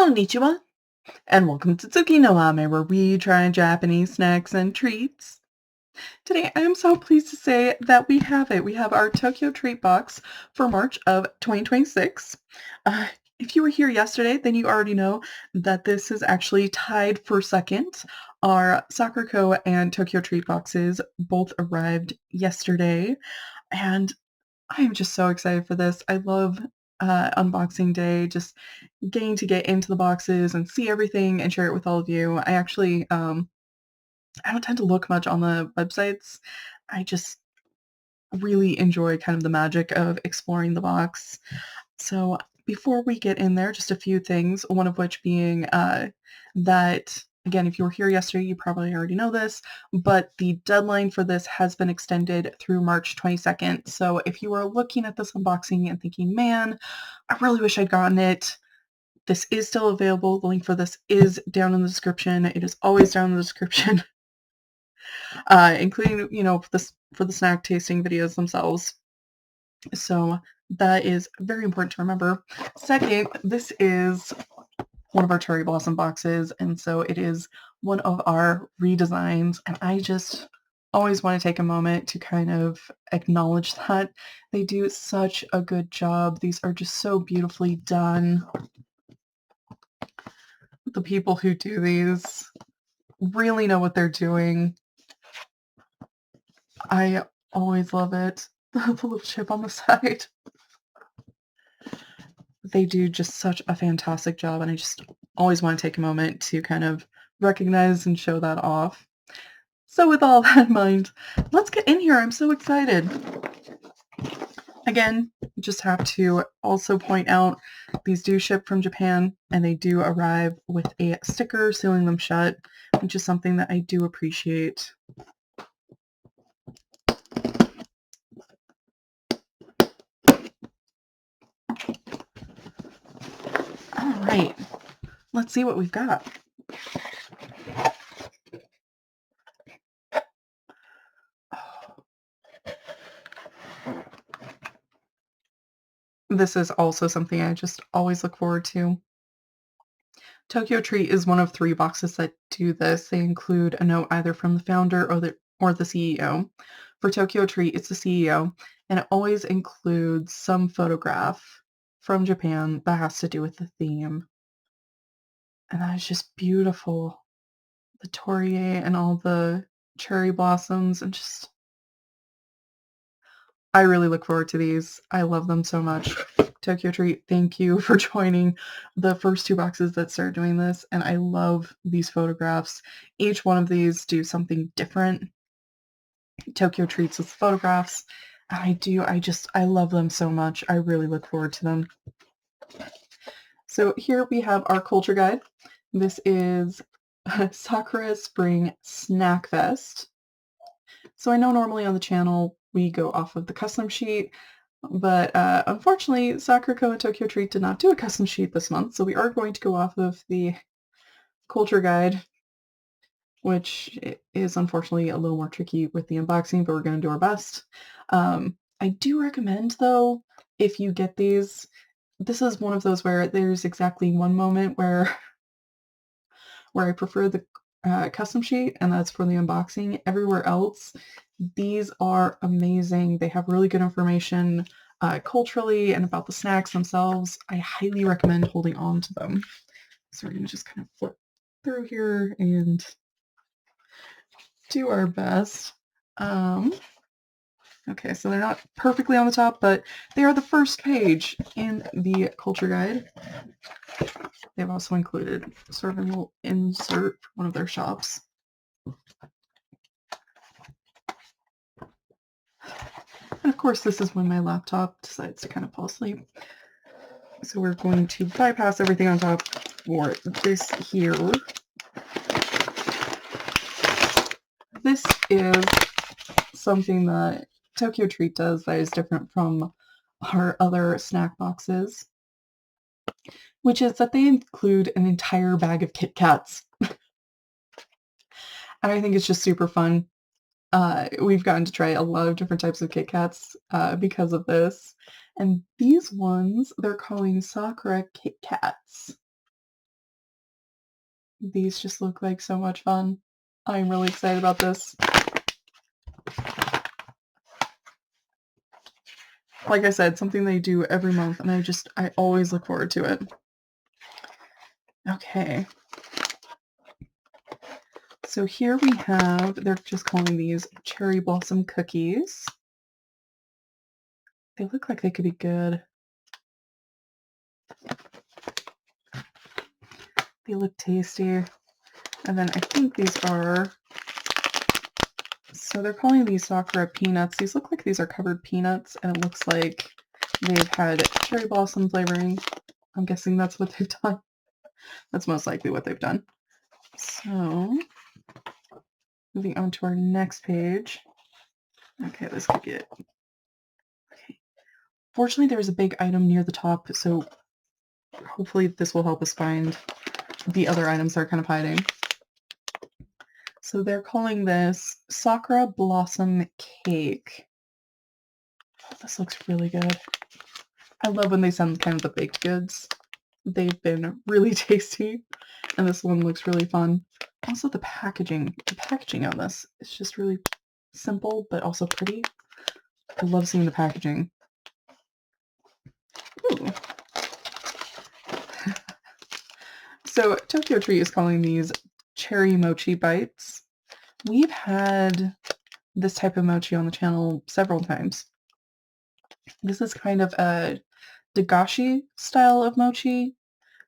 Konnichiwa, and welcome to Tsuki no Ame, where we try Japanese snacks and treats. Today, I am so pleased to say that we have it. We have our Tokyo Treat box for March of 2026. Uh, if you were here yesterday, then you already know that this is actually tied for second. Our Sakurako and Tokyo Treat boxes both arrived yesterday, and I am just so excited for this. I love unboxing day, just getting to get into the boxes and see everything and share it with all of you. I actually, I don't tend to look much on the websites. I just really enjoy kind of the magic of exploring the box. So before we get in there, just a few things, one of which being that, again, if you were here yesterday, you probably already know this, but the deadline for this has been extended through March 22nd. So if you are looking at this unboxing and thinking, man, I really wish I'd gotten it, this is still available. The link for this is down in the description. It is always down in the description, including, for the snack tasting videos themselves. So that is very important to remember. Second, this is one of our cherry blossom boxes, and so it is one of our redesigns, and I just always want to take a moment to kind of acknowledge that they do such a good job. These are just so beautifully done. The people who do these really know what they're doing. I always love it. The little chip on the side. They do just such a fantastic job, and I just always want to take a moment to kind of recognize and show that off. So with all that in mind, let's get in here. I'm so excited. Again, just have to also point out these do ship from Japan, and they do arrive with a sticker sealing them shut, which is something that I do appreciate. All right, let's see what we've got. This is also something I just always look forward to. TokyoTreat is one of 3 boxes that do this. They include a note either from the founder or the CEO. For TokyoTreat, it's the CEO, and it always includes some photograph from Japan that has to do with the theme. And that is just beautiful. The torii and all the cherry blossoms, and just I really look forward to these. I love them so much. TokyoTreat, thank you for joining the first 2 boxes that started doing this, and I love these photographs. Each one of these do something different. TokyoTreats with photographs. I love them so much. I really look forward to them. So here we have our culture guide. This is Sakura Spring Snack Fest. So I know normally on the channel we go off of the custom sheet, but unfortunately Sakurako and TokyoTreat did not do a custom sheet this month, so we are going to go off of the culture guide, which is unfortunately a little more tricky with the unboxing, but we're going to do our best. I do recommend, though, if you get these, this is one of those where there's exactly one moment where I prefer the custom sheet, and that's for the unboxing. Everywhere else, these are amazing. They have really good information culturally and about the snacks themselves. I highly recommend holding on to them. So we're going to just kind of flip through here and do our best. Okay, so they're not perfectly on the top, but they are the first page in the culture guide. They've also included sort of a little insert for one of their shops. And of course, this is when my laptop decides to kind of fall asleep. So we're going to bypass everything on top for this here. This is something that TokyoTreat does that is different from our other snack boxes, which is that they include an entire bag of Kit Kats. And I think it's just super fun. We've gotten to try a lot of different types of Kit Kats because of this. And these ones, they're calling Sakura Kit Kats. These just look like so much fun. I'm really excited about this. Like I said, something they do every month, and I always look forward to it. Okay. So here we have, they're just calling these cherry blossom cookies. They look like they could be good. They look tasty. And then I think these are, so they're calling these Sakura peanuts. These look like these are covered peanuts, and it looks like they've had cherry blossom flavoring. I'm guessing that's what they've done. That's most likely what they've done. So, moving on to our next page. Okay, this could get... Okay. Fortunately, there's a big item near the top, so hopefully this will help us find the other items that are kind of hiding. So they're calling this Sakura Blossom Cake. Oh, this looks really good. I love when they send kind of the baked goods. They've been really tasty, and this one looks really fun. Also, the packaging on this is just really simple, but also pretty. I love seeing the packaging. Ooh. So TokyoTreat is calling these cherry mochi bites. We've had this type of mochi on the channel several times. This is kind of a dagashi style of mochi.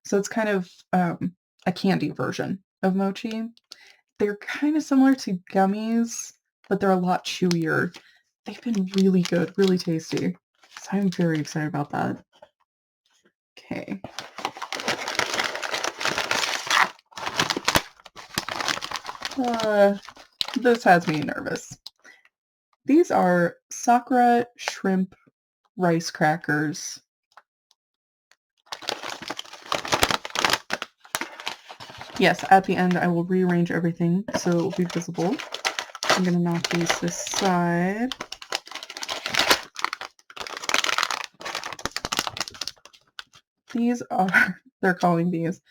So it's kind of a candy version of mochi. They're kind of similar to gummies, but they're a lot chewier. They've been really good, really tasty. So I'm very excited about that. Okay. This has me nervous. These are Sakura shrimp rice crackers. Yes, at the end I will rearrange everything so it will be visible. I'm going to knock these to the side. These are, they're calling these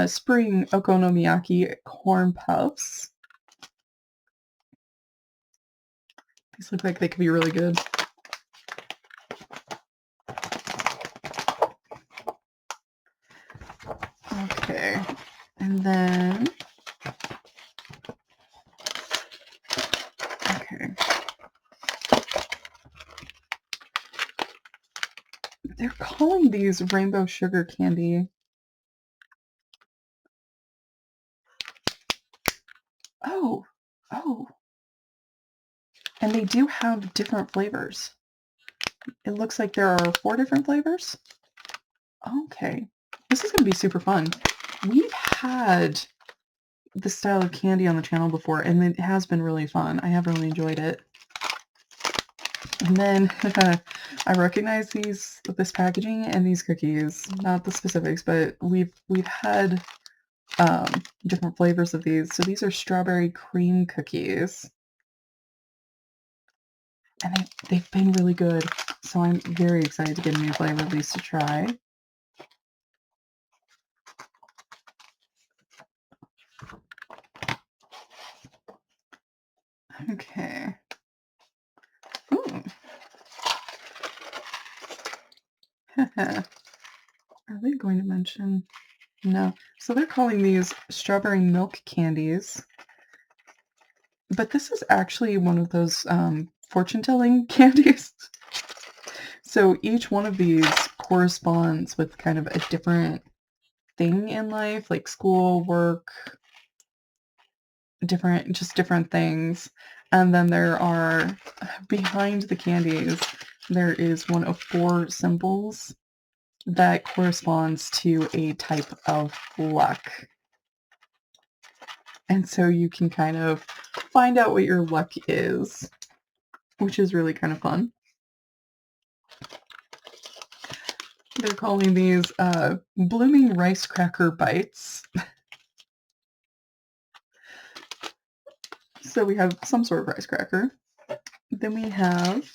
spring okonomiyaki corn puffs. These look like they could be really good. Okay, and then, okay. They're calling these rainbow sugar candy. Oh, oh. And they do have different flavors. It looks like there are 4 different flavors. Okay. This is going to be super fun. We've had this style of candy on the channel before, and it has been really fun. I have really enjoyed it. And then I recognize this packaging and these cookies, not the specifics, but we've had different flavors of these. So these are strawberry cream cookies, and they've been really good. So I'm very excited to get a new flavor of these to try. Okay. Ooh. Are they going to mention? No. So they're calling these strawberry milk candies. But this is actually one of those fortune-telling candies. So each one of these corresponds with kind of a different thing in life, like school, work, different things. And then there are, behind the candies, there is one of 4 symbols that corresponds to a type of luck. And so you can kind of find out what your luck is, which is really kind of fun. They're calling these blooming rice cracker bites. So we have some sort of rice cracker. Then we have,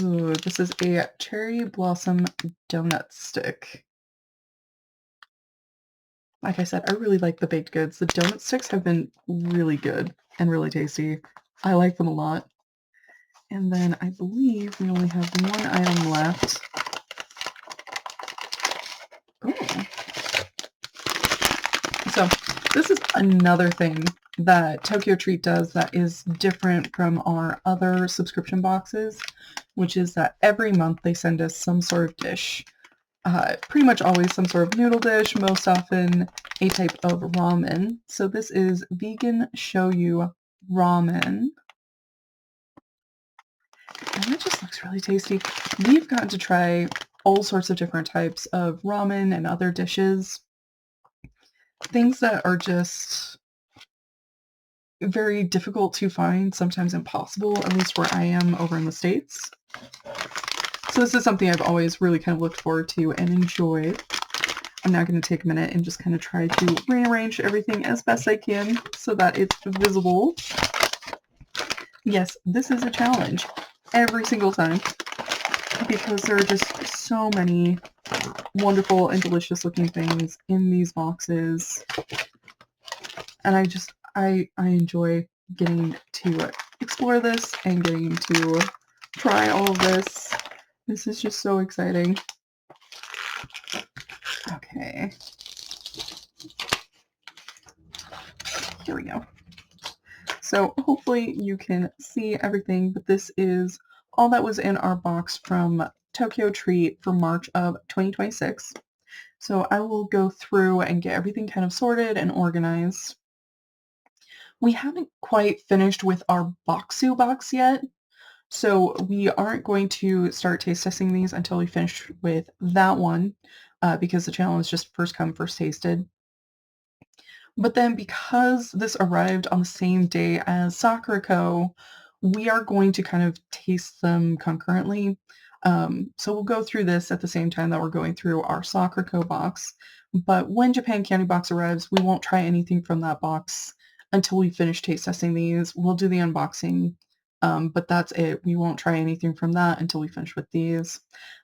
ooh, this is a cherry blossom donut stick. like I said, I really like the baked goods. The donut sticks have been really good and really tasty. I like them a lot. And then I believe we only have one item left. Ooh. So this is another thing that TokyoTreat does that is different from our other subscription boxes, which is that every month they send us some sort of dish. Pretty much always some sort of noodle dish, most often a type of ramen. So this is vegan shoyu ramen. And it just looks really tasty. We've gotten to try all sorts of different types of ramen and other dishes. Things that are just very difficult to find, sometimes impossible, at least where I am over in the States. So this is something I've always really kind of looked forward to and enjoyed. I'm now going to take a minute and just kind of try to rearrange everything as best I can so that it's visible. Yes, this is a challenge every single time because there are just so many wonderful and delicious looking things in these boxes. And I enjoy getting to explore this and getting to try all of this. This is just so exciting. Okay. Here we go. So hopefully you can see everything, but this is all that was in our box from TokyoTreat for March of 2026. So I will go through and get everything kind of sorted and organized. We haven't quite finished with our Boxu box yet, so we aren't going to start taste testing these until we finish with that one, because the channel is just first come, first tasted. But then because this arrived on the same day as Sakurako, we are going to kind of taste them concurrently. So we'll go through this at the same time that we're going through our Sakurako box. But when Japan Candy Box arrives, we won't try anything from that box until we finish taste testing these. We'll do the unboxing, but that's it. We won't try anything from that until we finish with these.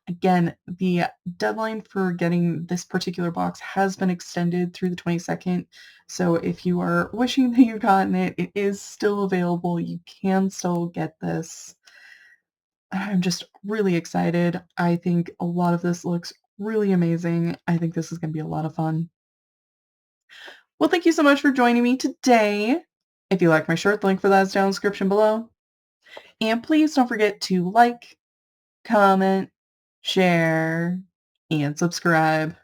Again, the deadline for getting this particular box has been extended through the 22nd. So if you are wishing that you've gotten it, it is still available. You can still get this. I'm just really excited. I think a lot of this looks really amazing. I think this is going to be a lot of fun. Well, thank you so much for joining me today. If you like my shirt, the link for that is down in the description below. And please don't forget to like, comment, share, and subscribe.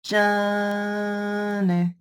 Johnny.